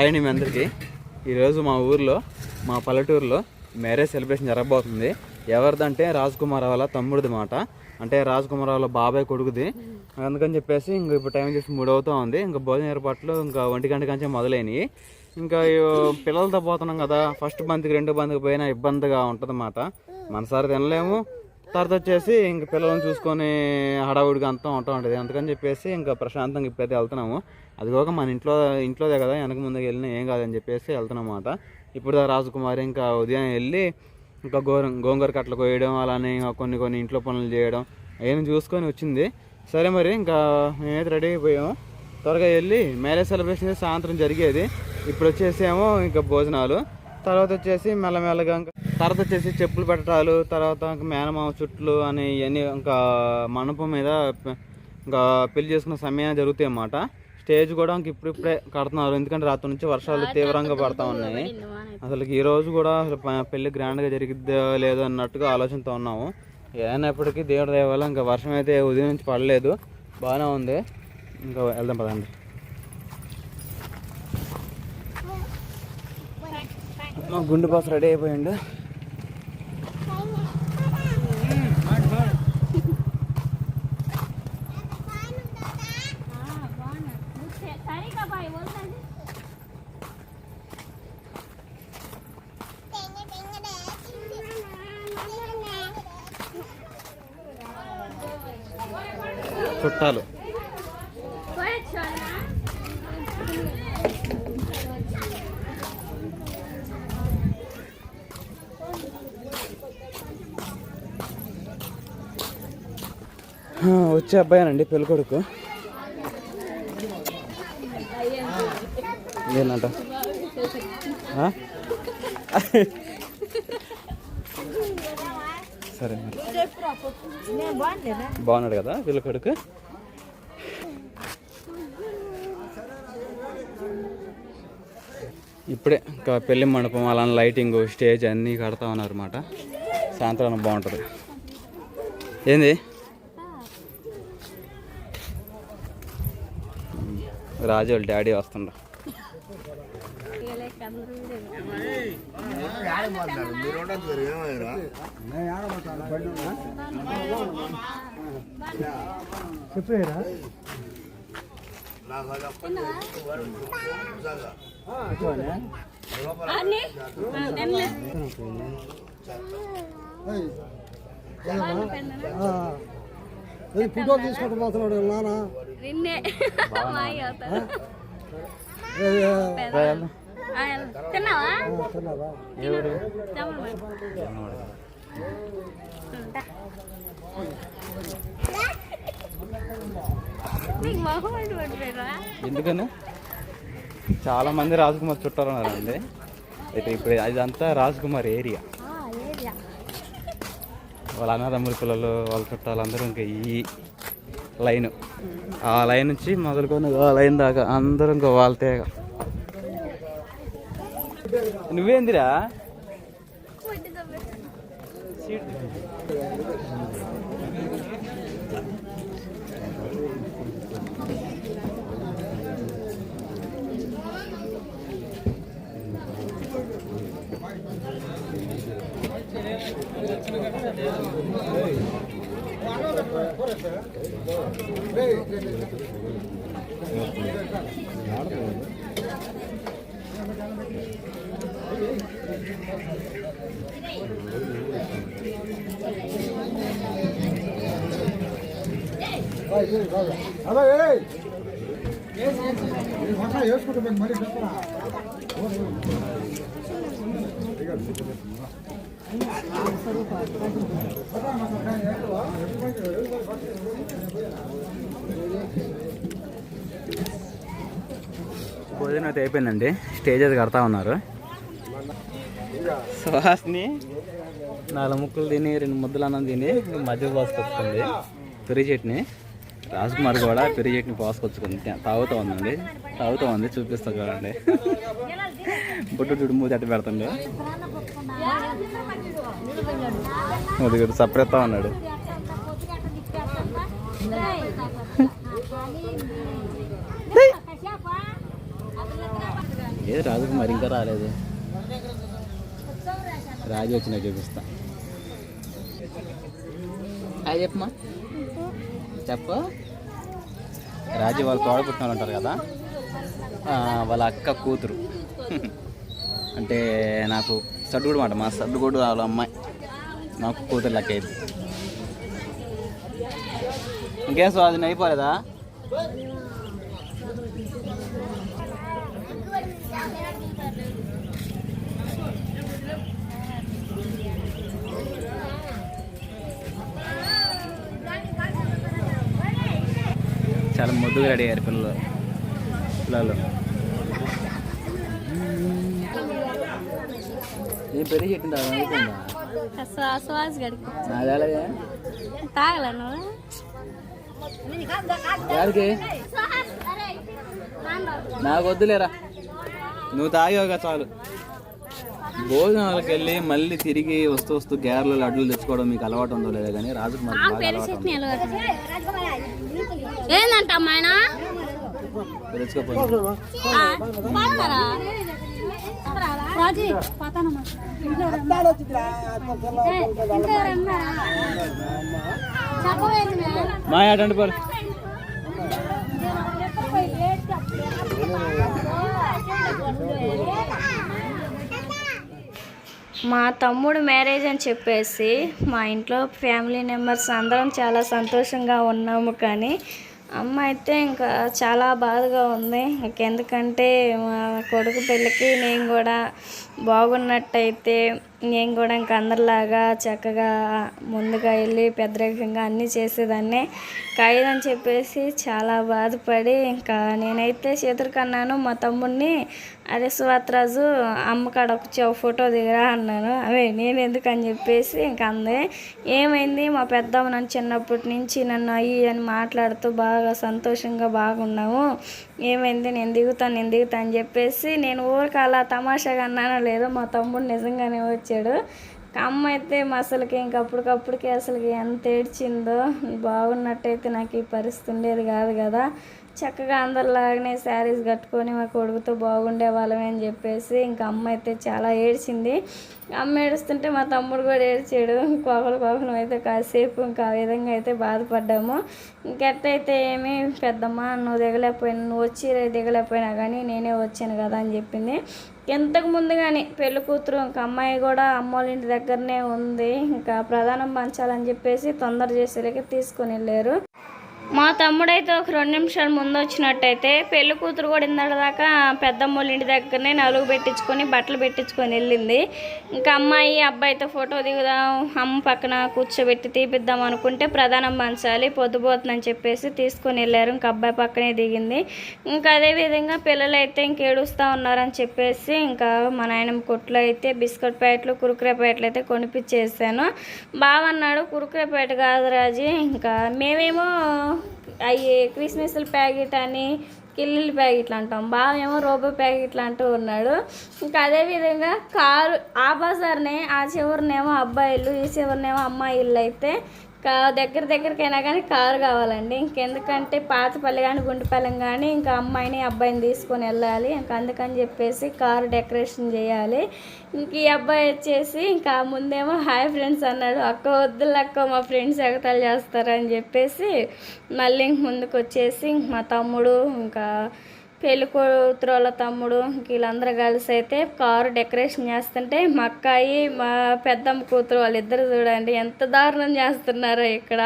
Hi అండి మీ అందరికీ. ఈరోజు మా ఊర్లో మా పల్లెటూరులో మ్యారేజ్ సెలబ్రేషన్ జరగబోతుంది. ఎవరిదంటే రాజ్ కుమార్ వాళ్ళ తమ్ముడిది మాట, అంటే రాజ్ కుమార్ వాళ్ళ బాబాయ్ కొడుకుది. అందుకని చెప్పేసి ఇంక ఇప్పుడు టైం చేసి 3 అవుతూ ఉంది. ఇంకా భోజన ఏర్పాట్లు ఇంకా 1 గంట కంటే మొదలైనవి. ఇంకా పిల్లలతో పోతున్నాం కదా, ఫస్ట్ బంతికి 2 బంతికి పోయినా ఇబ్బందిగా ఉంటుంది అన్నమాట. మనసారి తినలేము. తర్వాత వచ్చేసి ఇంక పిల్లలను చూసుకొని హడావుడిగా అంతా ఉంటా ఉంటుంది. అందుకని చెప్పేసి ఇంకా ప్రశాంతంగా ఇప్పుడైతే వెళ్తున్నాము. అది కాక మన ఇంట్లోదే కదా, వెనక ముందుకు వెళ్ళినా ఏం కాదని చెప్పేసి వెళ్తున్నాం అన్నమాట. ఇప్పుడు రాజకుమారి ఇంకా ఉదయం వెళ్ళి ఇంకా గోంగూర కట్టలు కోయడం, అలానే కొన్ని ఇంట్లో పనులు చేయడం అవన్నీ చూసుకొని వచ్చింది. సరే మరి ఇంకా మేమైతే రెడీ అయిపోయాము. త్వరగా వెళ్ళి మ్యారేజ్ సెలబ్రేషన్ సాయంత్రం జరిగేది. ఇప్పుడు వచ్చేసేమో ఇంకా భోజనాలు, తర్వాత వచ్చేసి మెల్లమెల్లగా తర్వాత వచ్చేసి చెప్పులు పెట్టడాలు, తర్వాత మేనమామ చుట్లు అని ఇవన్నీ ఇంకా మండపం మీద ఇంకా పెళ్లి చేసుకున్న సమయం జరుగుతాయి అన్నమాట. స్టేజ్ కూడా ఇంక ఇప్పుడిప్పుడే కడుతున్నారు, ఎందుకంటే రాత్రి నుంచి వర్షాలు తీవ్రంగా పడతా ఉన్నాయి. అసలు ఈ రోజు కూడా పెళ్లి గ్రాండ్గా జరిగిద్దో లేదో అన్నట్టుగా ఆలోచనతో ఉన్నాము. ఏమైనప్పటికీ దేవుడి దయ వల్ల ఇంకా వర్షం అయితే ఉదయం నుంచి పడలేదు, బాగానే ఉంది. ఇంకా వెళ్దాం పదండి. మా గుండు బాస్ రెడీ అయిపోయిండు. చుట్టాలు వచ్చే అబ్బాయినండి పెళ్ళికొడుకు. ఏంటంట సరే బాగున్నాడు కదా పెళ్ళికొడుకు. ఇప్పుడే ఇంకా పెళ్లి మండపం అలానే లైటింగ్ స్టేజ్ అన్నీ కడతా ఉన్నారు అన్నమాట. సాయంత్రం బాగుంటుంది. ఏంది రాజు వాళ్ళ డాడీ వస్తుండ. ఫోటో తీసుకుంటూ పోతున్నాడు నాన్న. ఎందుకని చాలా మంది రాజకుమార్ చుట్టాలు ఉన్నారండి. అయితే ఇప్పుడు ఇదంతా రాజకుమార్ ఏరియా. వాళ్ళ అన్నదమ్ముల పిల్లలు వాళ్ళ చుట్టాలు అందరూ ఇంకా ఈ లైన్, ఆ లైన్ నుంచి మొదలుకొని ఆ లైన్ దాకా అందరూ ఇంకా వాళ్ళ తేగ. నువ్వేందిరా వేసుకుంటా మరి భోజనం అయితే అయిపోయిందండి. స్టేజ్ అది కడతా ఉన్నారు. సుహాస్ని 4 ముక్కలు తిని 2 ముద్దలు అన్నం తిని మధ్య పోసుకొచ్చుకుంది పెరుగు చట్నీ. రాజకుమార్ కూడా పెరుగు చట్నీ పోసుకొచ్చుకుంది, తాగుతూ ఉంది. చూపిస్తా చూడండి. బొట్టు మూతి అట్టు పెడుతుండే, అది సపరేట్గా ఉన్నాడు. ఏది రాజకుమారి ఇంకా రాలేదు. రాజు వచ్చినా చూపిస్తా. అది చెప్పమ్మా, చెప్పు. రాజు వాళ్ళ తోడపుట్టిన ఉంటారు కదా, వాళ్ళ అక్క కూతురు. అంటే నాకు సడ్డుగుడు మాట, మా సడ్డుగుడు వాళ్ళ అమ్మాయి నాకు కూతురు లెక్క అయింది. ఇంకేం స్వాధీనం అయిపోలేదా? చాలా ముద్దుగా రెడీ అయ్యారు పిల్లలు. నేను పెళ్లి చెట్టు అయిపోయిందా? అలాగే యాడికి నాకు వద్దులేరా, నువ్వు తాగావుగా చాలు. భోజనాలకు వెళ్ళి మళ్ళీ తిరిగి వస్తూ గ్యారెలు లడ్డూలు తెచ్చుకోవడం మీకు అలవాటు ఉందో లేదా కానీ రాజకుమారి మా అటండి పరు. మా తమ్ముడు మ్యారేజ్ అని చెప్పేసి మా ఇంట్లో ఫ్యామిలీ మెంబర్స్ అందరం చాలా సంతోషంగా ఉన్నాము. కానీ అమ్మ అయితే ఇంకా చాలా బాధగా ఉంది. ఇంకెందుకంటే మా కొడుకు పెళ్ళికి నేను కూడా బాగున్నట్టయితే నేను కూడా ఇంక అందరిలాగా చక్కగా ముందుగా వెళ్ళి పెద్దరికంగా అన్నీ చేసేదాన్ని. కాయదని చెప్పేసి చాలా బాధపడి ఇంకా నేనైతే చేతురుకన్నాను మా తమ్ముడిని, అదే సువాత్రాజు అమ్మకాడ ఒక ఫోటో దిగరా అన్నాను. అవే నేను ఎందుకని చెప్పేసి ఇంక అందే. ఏమైంది, మా పెద్దమ్మ నన్ను చిన్నప్పటి నుంచి నన్ను అయ్యి అని మాట్లాడుతూ బాగా సంతోషంగా బాగున్నాము, ఏమైంది, నేను దిగుతాను అని చెప్పేసి నేను ఊరికి అలా తమాషాగా అన్నానో లేదో మా తమ్ముడు నిజంగానే వచ్చాడు. అమ్మ అయితే అసలుకి ఇంకప్పటికప్పటికి అసలుకి ఎంత ఏడ్చిందో. బాగున్నట్టయితే నాకు ఈ పరిస్థితి ఉండేది కాదు కదా, చక్కగా అందరిలాగానే శారీస్ కట్టుకొని మా కొడుకుతో బాగుండే వాళ్ళమే అని చెప్పేసి ఇంకా అమ్మ అయితే చాలా ఏడ్చింది. అమ్మ ఏడుస్తుంటే మా తమ్ముడు కూడా ఏడ్చాడు. కోకలు అయితే కాసేపు ఇంకా ఆ విధంగా అయితే బాధపడ్డాము. ఇంకెట్టయితే ఏమి పెద్దమ్మ నువ్వు దిగలేకపోయినా, నువ్వు వచ్చి దిగలేకపోయినా కానీ నేనే వచ్చాను కదా అని చెప్పింది. ఇంతకు ముందు కానీ పెళ్లి కూతురు ఇంకా అమ్మాయి కూడా అమ్మోళ్ళ ఇంటి దగ్గరనే ఉంది. ఇంకా ప్రధానం పంచాలని చెప్పేసి తొందర చేసేలాగా తీసుకొని వెళ్ళారు. మా తమ్ముడైతే ఒక 2 నిమిషాలు ముందు వచ్చినట్టయితే పెళ్లి కూతురు కూడా ఇందాక పెద్దమ్మోళ్ళ ఇంటి దగ్గరనే నలుగు పెట్టించుకొని బట్టలు పెట్టించుకొని వెళ్ళింది. ఇంకా అమ్మాయి అబ్బాయితో ఫోటో దిగుదాం, అమ్మ పక్కన కూర్చోబెట్టి తీపిద్దాం అనుకుంటే ప్రధానం పంచాలి పొద్దుపోతుందని చెప్పేసి తీసుకొని వెళ్ళారు. ఇంకా అబ్బాయి పక్కనే దిగింది. ఇంకా అదేవిధంగా పిల్లలు అయితే ఇంక ఏడుస్తూ ఉన్నారని చెప్పేసి ఇంకా మా నాయనమ్మ కొట్లో అయితే బిస్కెట్ ప్యాకెట్లు కురుకురే ప్యాకెట్లు అయితే కొనిపించేసాను. బావన్నాడు కురుకురే ప్యాకెట్ కాదు రాజీ, ఇంకా మేమేమో అవి క్రిస్మస్ల ప్యాకెట్ అని కిల్లీల ప్యాకెట్లు అంటాం, బావేమో రూపాయి ప్యాకెట్లు అంటూ ఉన్నాడు. ఇంకా అదేవిధంగా కారు ఆ బజార్నే ఆ చివరినేమో అబ్బాయిలు ఈ చివరినేమో అమ్మాయిలు అయితే దగ్గరికైనా కానీ కారు కావాలండి. ఇంకెందుకంటే పాతపల్లి కానీ గుంటపల్లెం కానీ ఇంకా అమ్మాయిని అబ్బాయిని తీసుకొని వెళ్ళాలి. ఇంకా అందుకని చెప్పేసి కారు డెకరేషన్ చేయాలి. ఇంక ఈ అబ్బాయి వచ్చేసి ఇంకా ముందేమో హాయ్ ఫ్రెండ్స్ అన్నాడు. అక్క వద్దులక్క మా ఫ్రెండ్స్ ఎగతాళి చేస్తారని చెప్పేసి మళ్ళీ ముందుకు వచ్చేసి మా తమ్ముడు ఇంకా పెళ్లి కూతురు వాళ్ళ తమ్ముడు వీళ్ళందరూ కలిసి అయితే కారు డెకరేషన్ చేస్తుంటే మా అక్కాయి మా పెద్దమ్మ కూతురు వాళ్ళిద్దరు చూడండి ఎంత దారుణం చేస్తున్నారో ఇక్కడ.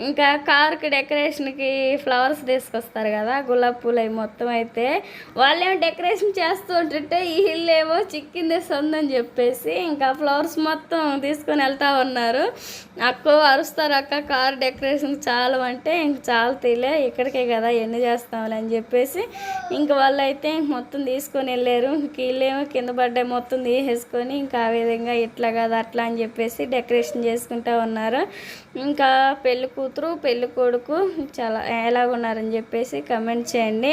ఇంకా కారుకి డెకరేషన్కి ఫ్లవర్స్ తీసుకొస్తారు కదా, గులాబీ పూలు అవి మొత్తం అయితే వాళ్ళేమో డెకరేషన్ చేస్తూ ఉంటుంటే వీళ్ళేమో చిక్కిందే సొందని చెప్పేసి ఇంకా ఫ్లవర్స్ మొత్తం తీసుకొని వెళ్తూ ఉన్నారు. అక్క అరుస్తారు, అక్క కారు డెకరేషన్ చాలు అంటే ఇంక చాలు తీలే ఇక్కడికే కదా ఎన్ని చేస్తామని అని చెప్పేసి ఇంక వాళ్ళు అయితే మొత్తం తీసుకొని వెళ్ళారు. వీళ్ళేమో కింద పడ్డాయి మొత్తం తీసేసుకొని ఇంకా ఆ విధంగా ఇట్లా కదా అట్లా అని చెప్పేసి డెకరేషన్ చేసుకుంటూ ఉన్నారు. ఇంకా పెళ్లి కూతురు పెళ్లి కొడుకు చాలా ఎలాగున్నారని చెప్పేసి కమెంట్ చేయండి.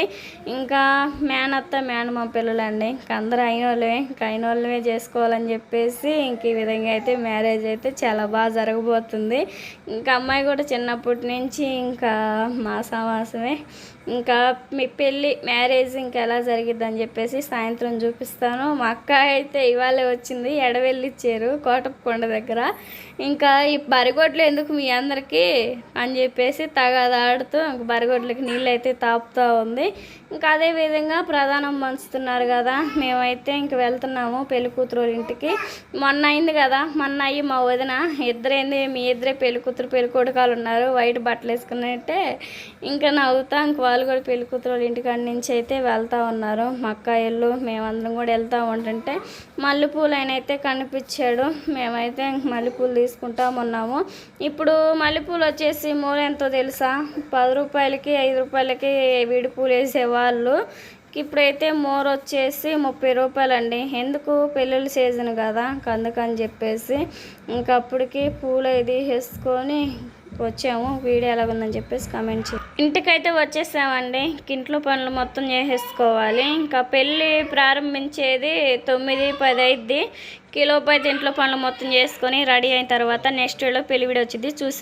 ఇంకా మేనత్త మేనమామ పిల్లలండి ఇంకా అందరూ అయిన వాళ్ళమే చేసుకోవాలని చెప్పేసి ఇంక ఈ విధంగా అయితే మ్యారేజ్ అయితే చాలా బాగా జరగబోతుంది. ఇంకా అమ్మాయి కూడా చిన్నప్పటి నుంచి ఇంకా మా సమాసమే ఇంకా మీ పెళ్ళి మ్యారేజ్ ఇంకా ఎలా జరిగిద్ది అని చెప్పేసి సాయంత్రం చూపిస్తాను. మా అక్క అయితే ఇవాళే వచ్చింది, ఎడవెళ్ళిచ్చారు కోటప్పకొండ దగ్గర. ఇంకా ఈ బరిగొడ్లు ఎందుకు మీ అందరికీ అని చెప్పేసి తగాదాడుతూ ఇంక బరిగొడ్లకి నీళ్ళు అయితే తాపుతూ ఉంది. ఇంకా అదేవిధంగా ప్రధానం పంచుతున్నారు కదా, మేమైతే ఇంక వెళ్తున్నాము పెళ్లి కూతురు ఇంటికి. మొన్న అయింది కదా, మొన్న అయ్యి మా వదిన ఇద్దరేంది మీ ఇద్దరే పెళ్లి కూతురు పెళ్లి కొడుకాలు ఉన్నారు వైట్ బట్టలు వేసుకున్నట్టే ఇంకా నవ్వుతా ఇంక వాళ్ళు కూడా పెళ్లి కూతురు ఇంటికాడి నుంచి అయితే వెళ్తూ ఉన్నారు. మా అక్కాయిళ్ళు మేమందరం కూడా వెళ్తూ ఉంటుంటే మల్లెపూలు ఆయన అయితే కనిపించాడు. మేమైతే మల్లెపూలు తీసుకుంటా ఉన్నాము. ఇప్పుడు మల్లెపూలు వచ్చేసి మూల ఎంతో తెలుసా, 10 రూపాయలకి 5 రూపాయలకి విడి పూలు వేసేవాళ్ళు. ఇప్పుడైతే మోర్ వచ్చేసి 30 రూపాయలండి. ఎందుకు పెళ్ళిళ్ళ సీజన్ కదా అందుకని చెప్పేసి ఇంకప్పటికి పూలు ఇది వేసుకొని వచ్చాము. వీడియో ఎలాగుందని చెప్పేసి కామెంట్ చేయండి. ఇంటికైతే వచ్చేసామండి. ఇంట్లో పనులు మొత్తం చేసేసుకోవాలి. ఇంకా పెళ్ళి ప్రారంభించేది 9-10 అయిద్ది. కిలోపైతే ఇంట్లో పనులు మొత్తం చేసుకొని రెడీ అయిన తర్వాత నెక్స్ట్ వీడియో పెళ్లి వీడియో వచ్చింది చూసి